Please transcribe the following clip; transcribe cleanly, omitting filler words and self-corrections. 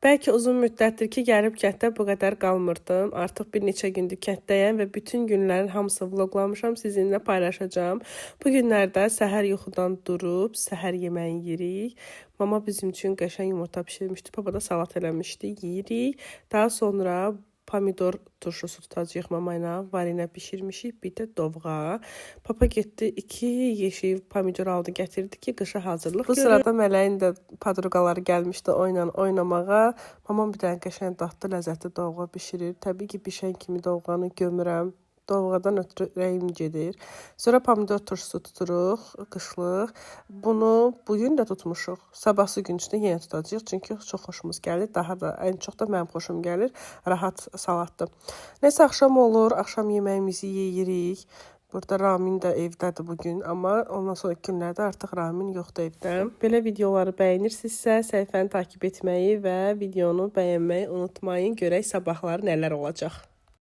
Bəlkə uzun müddətdir ki, gəlib kənddə bu qədər qalmırdım. Artıq bir neçə gündür kənddəyəm və bütün günlərin hamısını vloqlamışam, sizinlə paylaşacağam. Bu günlərdə səhər yuxudan durub, səhər yeməyi yeyirik. Mama bizim üçün qəşəng yumurta bişirmişdi, papa da salat eləmişdi, yeyirik. Daha sonra pomidor turşusu tutacağıq mama ilə, varinə bişirmişik, bir də dovğa. Papa getdi 2 yeşik pomidor aldı, gətirdi ki, qışa hazırlıq görür. Bu sırada Mələyin də padruqaları gəlmişdi oynamağa. Mamam bir dənə qəşəng dadlı, ləzzətli dovğa bişirir. Təbii ki, bişən kimi dovğanı gömürəm. Dovğadan ötürü ürəyim gedir. Sonra pomidor turşusu tuturuq, qışlıq. Bunu bugün də tutmuşuq. Sabahsı gün üçün yenə tutacağıq. Çünki çox xoşumuz gəlir. Daha da, ən çox da mənim xoşum gəlir. Rahat salatdır. Nəsə axşam olur, axşam yeməyimizi yeyirik. Burada Ramin də evdədir bugün, amma ondan sonraki günlərdə artıq Ramin yoxdur evdə. Belə videoları bəyənirsinizsə, səhifəni takib etməyi və videonu bəyənməyi unutmayın. Görək sabahları nələr olacaq.